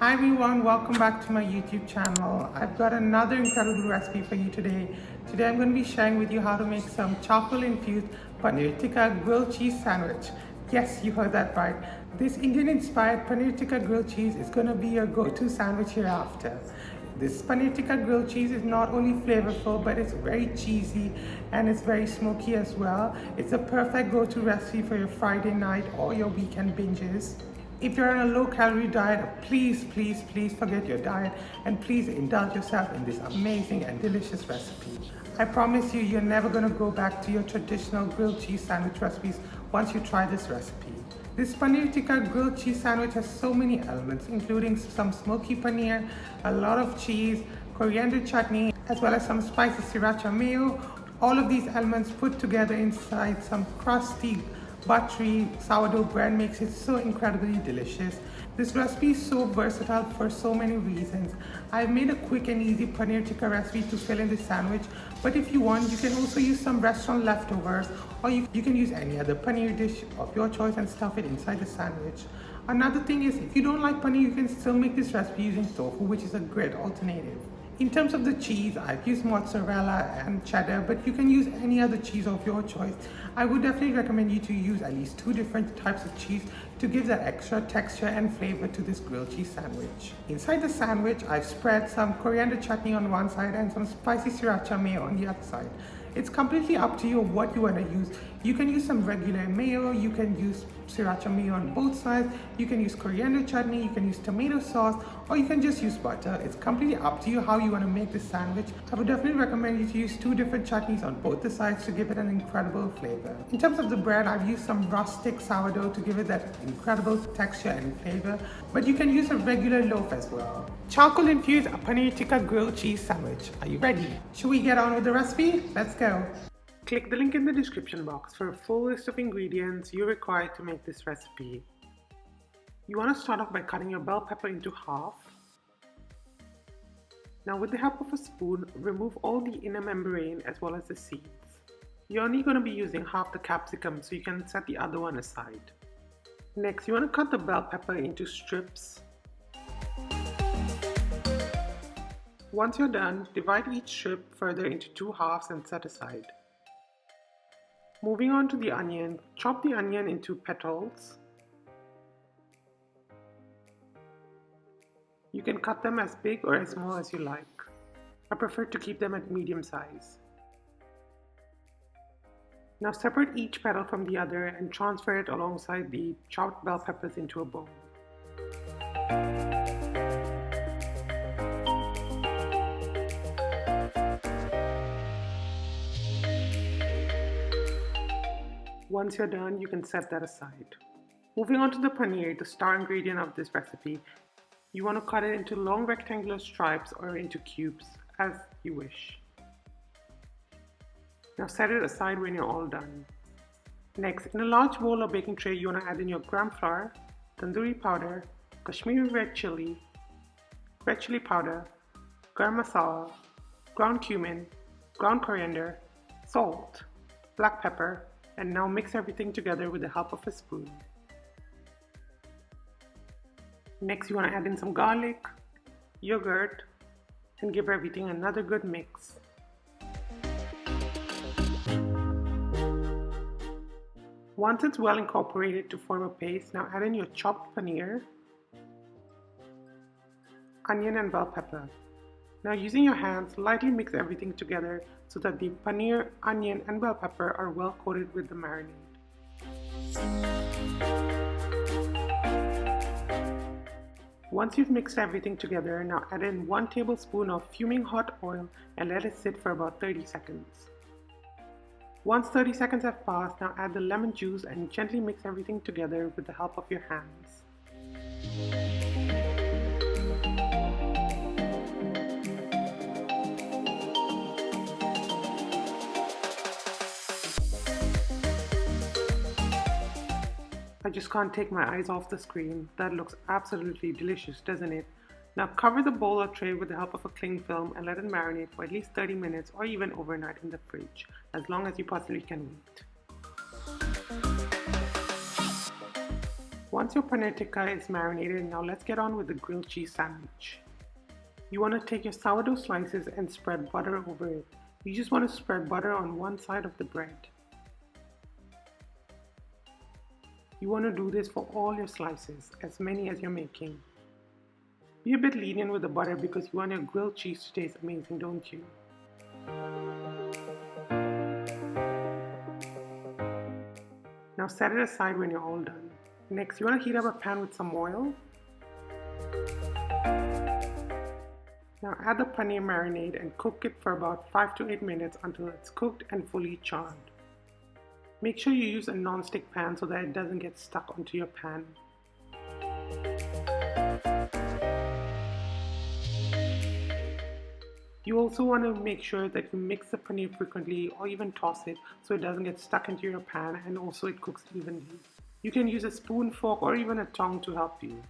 Hi everyone, welcome back to my YouTube channel. I've got another incredible recipe for you today. Today I'm going to be sharing with you how to make some charcoal infused paneer tikka grilled cheese sandwich. Yes, you heard that right. This Indian inspired paneer tikka grilled cheese is going to be your go-to sandwich hereafter. This paneer tikka grilled cheese is not only flavorful but it's very cheesy and it's very smoky as well. It's a perfect go-to recipe for your Friday night or your weekend binges. If you're on a low-calorie diet, please forget your diet and please indulge yourself in this amazing and delicious recipe. I promise you, you're never going to go back to your traditional grilled cheese sandwich recipes once you try this recipe. This paneer tikka grilled cheese sandwich has so many elements, including some smoky paneer, a lot of cheese, coriander chutney, as well as some spicy sriracha mayo. All of these elements put together inside some crusty buttery sourdough bread makes it so incredibly delicious. This recipe is so versatile for so many reasons. I've made a quick and easy paneer tikka recipe to fill in this sandwich, but if you want, you can also use some restaurant leftovers or you can use any other paneer dish of your choice and stuff it inside the sandwich. Another thing is, if you don't like paneer, you can still make this recipe using tofu, which is a great alternative. In terms of the cheese, I've used mozzarella and cheddar, but you can use any other cheese of your choice. I would definitely recommend you to use at least 2 different types of cheese to give that extra texture and flavor to this grilled cheese sandwich. Inside the sandwich, I've spread some coriander chutney on one side and some spicy sriracha mayo on the other side. It's completely up to you what you want to use. You can use some regular mayo, you can use sriracha mayo on both sides, you can use coriander chutney, you can use tomato sauce, or you can just use butter. It's completely up to you how you want to make this sandwich. I would definitely recommend you to use 2 different chutneys on both the sides to give it an incredible flavor. In terms of the bread, I've used some rustic sourdough to give it that incredible texture and flavor, but you can use a regular loaf as well. Charcoal infused paneer tikka grilled cheese sandwich. Are you ready? Should we get on with the recipe? Let's go. Click the link in the description box for a full list of ingredients you require to make this recipe. You want to start off by cutting your bell pepper into half. Now with the help of a spoon, remove all the inner membrane as well as the seeds. You're only going to be using half the capsicum, so you can set the other one aside. Next, you want to cut the bell pepper into strips. Once you're done, divide each strip further into 2 halves and set aside. Moving on to the onion, chop the onion into petals. You can cut them as big or as small as you like. I prefer to keep them at medium size. Now separate each petal from the other and transfer it alongside the chopped bell peppers into a bowl. Once you're done, you can set that aside. Moving on to the paneer, the star ingredient of this recipe. You want to cut it into long rectangular stripes or into cubes, as you wish. Now set it aside when you're all done. Next, in a large bowl or baking tray, you want to add in your gram flour, tandoori powder, Kashmiri red chili powder, garam masala, ground cumin, ground coriander, salt, black pepper, and now mix everything together with the help of a spoon. Next, you want to add in some garlic, yogurt, and give everything another good mix. Once it's well incorporated to form a paste, now add in your chopped paneer, onion and bell pepper. Now using your hands, lightly mix everything together so that the paneer, onion and bell pepper are well coated with the marinade. Once you've mixed everything together, now add in 1 tablespoon of fuming hot oil and let it sit for about 30 seconds. Once 30 seconds have passed, now add the lemon juice and gently mix everything together with the help of your hands. I just can't take my eyes off the screen. That looks absolutely delicious, doesn't it? Now cover the bowl or tray with the help of a cling film and let it marinate for at least 30 minutes or even overnight in the fridge, as long as you possibly can wait. Once your paneer tikka is marinated, now let's get on with the grilled cheese sandwich. You want to take your sourdough slices and spread butter over it. You just want to spread butter on one side of the bread. You want to do this for all your slices, as many as you're making. Be a bit lenient with the butter because you want your grilled cheese to taste amazing, don't you? Now set it aside when you're all done. Next, you want to heat up a pan with some oil. Now add the paneer marinade and cook it for about 5 to 8 minutes until it's cooked and fully charred. Make sure you use a non-stick pan so that it doesn't get stuck onto your pan. You also want to make sure that you mix the paneer frequently or even toss it so it doesn't get stuck into your pan and also it cooks evenly. You can use a spoon, fork or even a tongue to help you.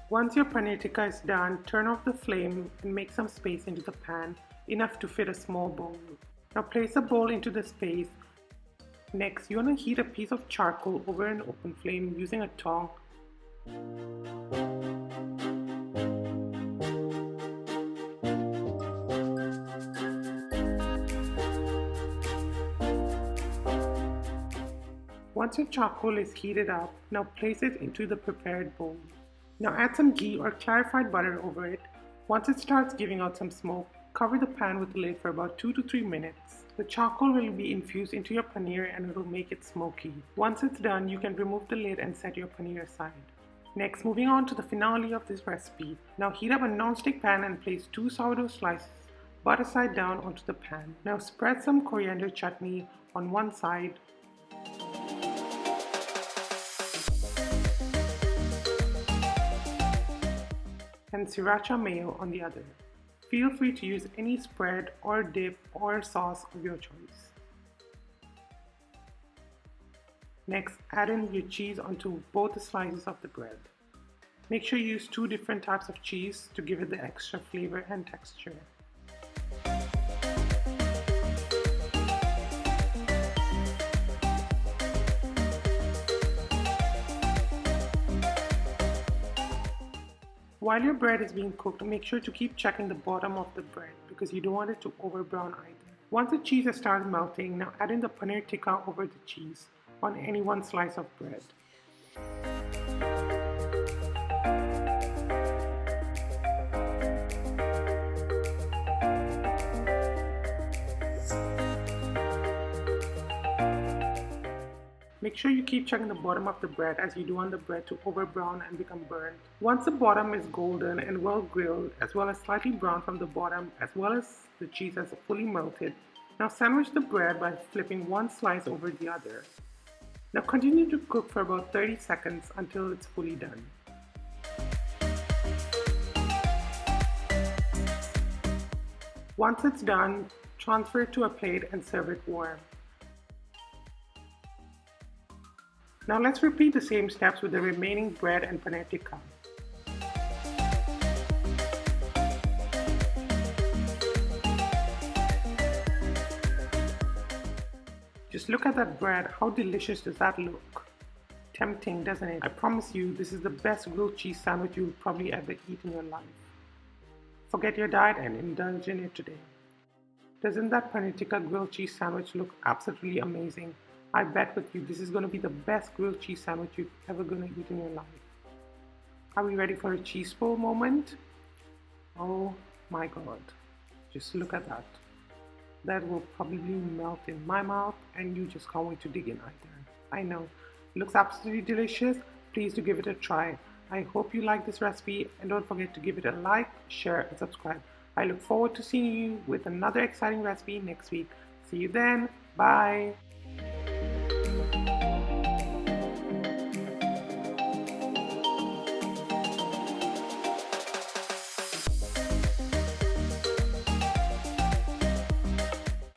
Once your paneer tikka is done, turn off the flame and make some space into the pan, enough to fit a small bowl. Now place the bowl into the space. Next, you want to heat a piece of charcoal over an open flame using a tongue. Once your charcoal is heated up, now place it into the prepared bowl. Now add some ghee or clarified butter over it. Once it starts giving out some smoke, cover the pan with the lid for about 2 to 3 minutes. The charcoal will be infused into your paneer and it will make it smoky. Once it's done, you can remove the lid and set your paneer aside. Next, moving on to the finale of this recipe. Now heat up a non-stick pan and place 2 sourdough slices, butter side down, onto the pan. Now spread some coriander chutney on one side. And sriracha mayo on the other. Feel free to use any spread or dip or sauce of your choice. Next, add in your cheese onto both the slices of the bread. Make sure you use 2 different types of cheese to give it the extra flavor and texture. While your bread is being cooked, make sure to keep checking the bottom of the bread because you don't want it to over brown either. Once the cheese has started melting, now add in the paneer tikka over the cheese on any one slice of bread. Make sure you keep checking the bottom of the bread as you do on the bread to over brown and become burnt. Once the bottom is golden and well grilled, as well as slightly brown from the bottom, as well as the cheese has fully melted, now sandwich the bread by flipping one slice over the other. Now continue to cook for about 30 seconds until it's fully done. Once it's done, transfer it to a plate and serve it warm. Now let's repeat the same steps with the remaining bread and paneer tikka. Just look at that bread, how delicious does that look? Tempting, doesn't it? I promise you, this is the best grilled cheese sandwich you'll probably ever eat in your life. Forget your diet and indulge in it today. Doesn't that paneer tikka grilled cheese sandwich look absolutely amazing? I bet with you this is going to be the best grilled cheese sandwich you're ever going to eat in your life. Are we ready for a cheese pull moment? Oh my god, just look at that. That will probably melt in my mouth and you just can't wait to dig in either. I know, it looks absolutely delicious. Please do give it a try. I hope you like this recipe and don't forget to give it a like, share and subscribe. I look forward to seeing you with another exciting recipe next week. See you then. Bye.